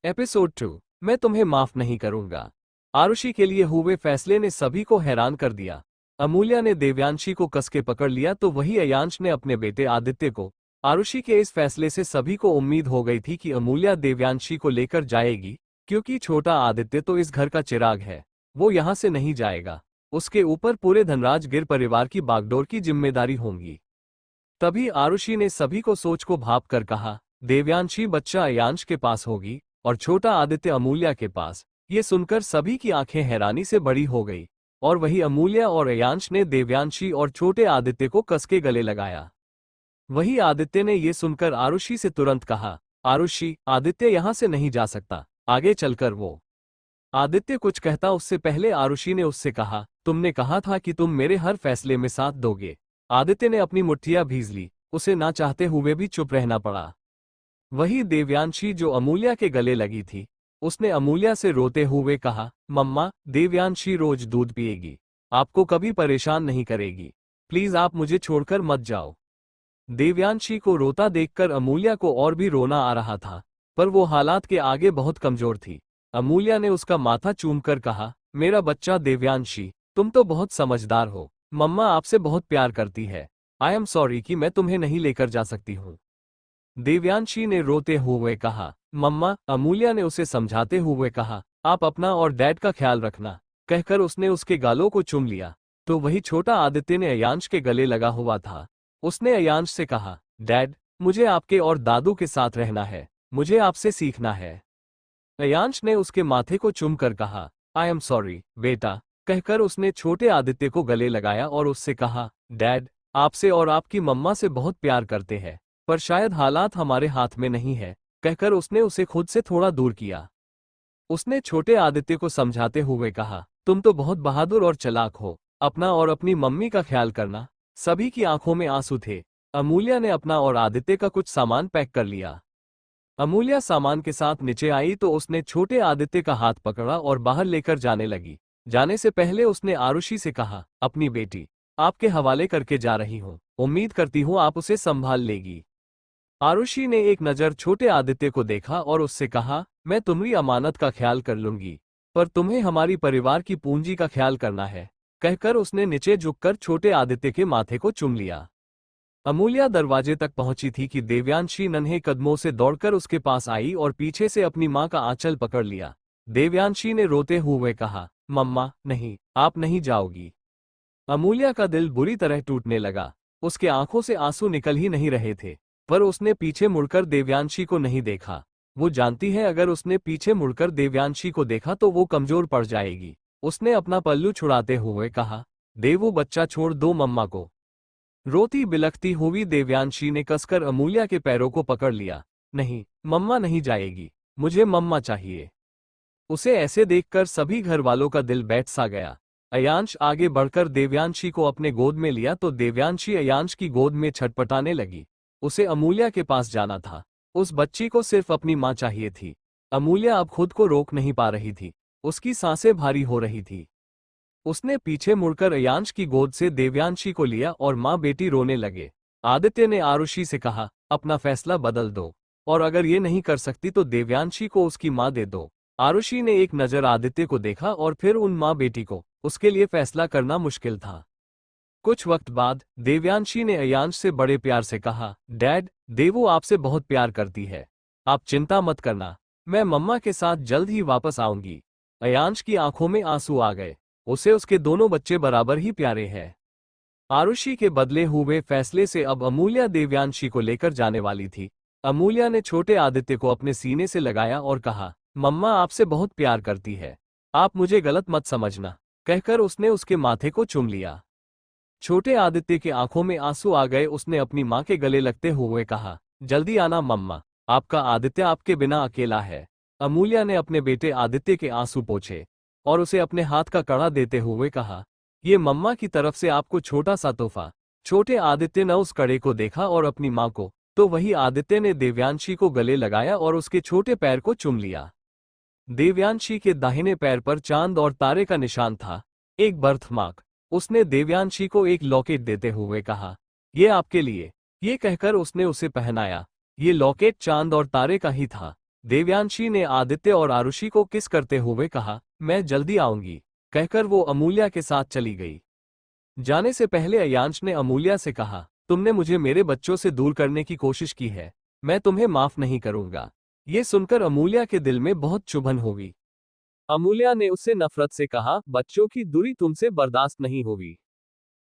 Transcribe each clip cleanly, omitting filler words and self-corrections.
Episode 2। मैं तुम्हें माफ नहीं करूंगा। आरुषि के लिए हुए फैसले ने सभी को हैरान कर दिया। अमूल्या ने देवयांशी को कस के पकड़ लिया तो वही अयांश ने अपने बेटे आदित्य को। आरुषि के इस फैसले से सभी को उम्मीद हो गई थी कि अमूल्या देवयांशी को लेकर जाएगी, क्योंकि छोटा आदित्य तो इस घर का चिराग है, वो यहां से नहीं जाएगा। उसके ऊपर पूरे धनराज गिर परिवार की बागडोर की जिम्मेदारी होगी। तभी आरुषि ने सभी को सोच को भाप कर कहा, देवयांशी बच्चा अयांश के पास होगी और छोटा आदित्य अमूल्या के पास। ये सुनकर सभी की आंखें हैरानी से बड़ी हो गई और वही अमूल्या और अयांश ने देवयांशी और छोटे आदित्य को कस के गले लगाया। वही आदित्य ने ये सुनकर आरुषि से तुरंत कहा, आरुषि, आदित्य यहां से नहीं जा सकता, आगे चलकर वो। आदित्य कुछ कहता उससे पहले आरुषि ने उससे कहा, तुमने कहा था कि तुम मेरे हर फैसले में साथ दोगे। आदित्य ने अपनी मुट्ठियां भींच ली, उसे ना चाहते हुए भी चुप रहना पड़ा। वही देवयांशी जो अमूल्या के गले लगी थी, उसने अमूल्या से रोते हुए कहा, मम्मा, देवयांशी रोज दूध पिएगी, आपको कभी परेशान नहीं करेगी, प्लीज आप मुझे छोड़कर मत जाओ। देवयांशी को रोता देखकर अमूल्या को और भी रोना आ रहा था, पर वो हालात के आगे बहुत कमजोर थी। अमूल्या ने उसका माथा चूमकर कहा, मेरा बच्चा देवयांशी, तुम तो बहुत समझदार हो, मम्मा आपसे बहुत प्यार करती है। आई एम सॉरी कि मैं तुम्हें नहीं लेकर जा सकती हूँ। देवयांशी ने रोते हुए कहा, मम्मा। अमूल्या ने उसे समझाते हुए कहा, आप अपना और डैड का ख्याल रखना, कहकर उसने उसके गालों को चूम लिया। तो वही छोटा आदित्य ने अयांश के गले लगा हुआ था। उसने अयांश से कहा, डैड, मुझे आपके और दादू के साथ रहना है, मुझे आपसे सीखना है। अयांश ने उसके माथे को चूम कर कहा, आई एम सॉरी बेटा, कहकर उसने छोटे आदित्य को गले लगाया और उससे कहा, डैड, आपसे और आपकी मम्मा से बहुत प्यार करते हैं, पर शायद हालात हमारे हाथ में नहीं है, कहकर उसने उसे खुद से थोड़ा दूर किया। उसने छोटे आदित्य को समझाते हुए कहा, तुम तो बहुत बहादुर और चालाक हो, अपना और अपनी मम्मी का ख्याल करना। सभी की आंखों में आंसू थे। अमूल्या ने अपना और आदित्य का कुछ सामान पैक कर लिया। अमूल्या सामान के साथ नीचे आई तो उसने छोटे आदित्य का हाथ पकड़ा और बाहर लेकर जाने लगी। जाने से पहले उसने आरुषि से कहा, अपनी बेटी आपके हवाले करके जा रही हूँ, उम्मीद करती हूँ आप उसे संभाल लेगी। आरुषि ने एक नज़र छोटे आदित्य को देखा और उससे कहा, मैं तुम्हारी अमानत का ख्याल कर लूंगी, पर तुम्हें हमारी परिवार की पूंजी का ख्याल करना है, कहकर उसने नीचे झुककर छोटे आदित्य के माथे को चूम लिया। अमूल्या दरवाजे तक पहुंची थी कि देवयांशी नन्हे कदमों से दौड़कर उसके पास आई और पीछे से अपनी मां का आंचल पकड़ लिया। देवयांशी ने रोते हुए कहा, मम्मा, नहीं, आप नहीं जाओगी। अमूल्या का दिल बुरी तरह टूटने लगा। उसके आंखों से आंसू निकल ही नहीं रहे थे, पर उसने पीछे मुड़कर देवयांशी को नहीं देखा। वो जानती है अगर उसने पीछे मुड़कर देवयांशी को देखा तो वो कमजोर पड़ जाएगी। उसने अपना पल्लू छुड़ाते हुए कहा, देवू बच्चा छोड़ दो मम्मा को। रोती बिलखती हुई देवयांशी ने कसकर अमूल्या के पैरों को पकड़ लिया। नहीं, मम्मा नहीं जाएगी, मुझे मम्मा चाहिए। उसे ऐसे देखकर सभी घर वालों का दिल बैठ सा गया। अयांश आगे बढ़कर देवयांशी को अपने गोद में लिया तो देवयांशी अयांश की गोद में छटपटाने लगी। उसे अमूल्या के पास जाना था। उस बच्ची को सिर्फ अपनी मां चाहिए थी। अमूल्या अब खुद को रोक नहीं पा रही थी। उसकी सांसें भारी हो रही थी। उसने पीछे मुड़कर अयांश की गोद से देवयांशी को लिया और मां बेटी रोने लगे। आदित्य ने आरुषि से कहा, अपना फैसला बदल दो, और अगर ये नहीं कर सकती तो देवयांशी को उसकी मां दे दो। आरुषि ने एक नजर आदित्य को देखा और फिर उन मां बेटी को। उसके लिए फैसला करना मुश्किल था। कुछ वक्त बाद देवयांशी ने अयांश से बड़े प्यार से कहा, डैड, देवू आपसे बहुत प्यार करती है, आप चिंता मत करना, मैं मम्मा के साथ जल्द ही वापस आऊंगी। अयांश की आंखों में आंसू आ गए। उसे उसके दोनों बच्चे बराबर ही प्यारे हैं। आरुषि के बदले हुए फैसले से अब अमूल्या देवयांशी को लेकर जाने वाली थी। अमूल्या ने छोटे आदित्य को अपने सीने से लगाया और कहा, मम्मा आपसे बहुत प्यार करती है, आप मुझे गलत मत समझना, कहकर उसने उसके माथे को चूम लिया। छोटे आदित्य के आंखों में आंसू आ गए। उसने अपनी मां के गले लगते हुए कहा, जल्दी आना मम्मा, आपका आदित्य आपके बिना अकेला है। अमूल्या ने अपने बेटे आदित्य के आंसू पोंछे और उसे अपने हाथ का कड़ा देते हुए कहा, ये मम्मा की तरफ से आपको छोटा सा तोहफा। छोटे आदित्य ने उस कड़े को देखा और अपनी मां को, तो वही आदित्य ने देवयांशी को गले लगाया और उसके छोटे पैर को चूम लिया। देवयांशी के दाहिने पैर पर चांद और तारे का निशान था, एक बर्थमार्क। उसने देवयांशी को एक लॉकेट देते हुए कहा, ये आपके लिए। ये कहकर उसने उसे पहनाया। ये लॉकेट चांद और तारे का ही था। देवयांशी ने आदित्य और आरुषि को किस करते हुए कहा, मैं जल्दी आऊंगी, कहकर वो अमूल्या के साथ चली गई। जाने से पहले अयांश ने अमूल्या से कहा, तुमने मुझे मेरे बच्चों से दूर करने की कोशिश की है, मैं तुम्हें माफ नहीं करूंगा। ये सुनकर अमूल्या के दिल में बहुत चुभन होगी। अमूल्या ने उससे नफरत से कहा, बच्चों की दूरी तुमसे बर्दाश्त नहीं होगी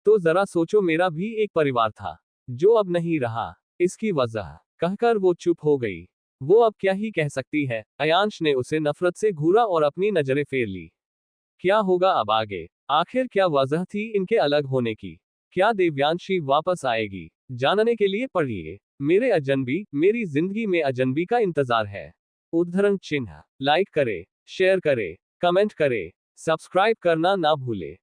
तो जरा सोचो, मेरा भी एक परिवार था जो अब नहीं रहा, इसकी वजह कहकर वो चुप हो गई। वो अब क्या ही कह सकती है। अयांश ने उसे नफरत से घूरा और अपनी नजरें फेर ली। क्या होगा अब आगे? आखिर क्या वजह थी इनके अलग होने की? क्या देवयांशी वापस आएगी? जानने के लिए पढ़िए मेरे अजनबी, मेरी जिंदगी में अजनबी का इंतजार है। उद्धरण चिन्ह। लाइक करे, शेयर करे, कमेंट करे, सब्सक्राइब करना ना भूले।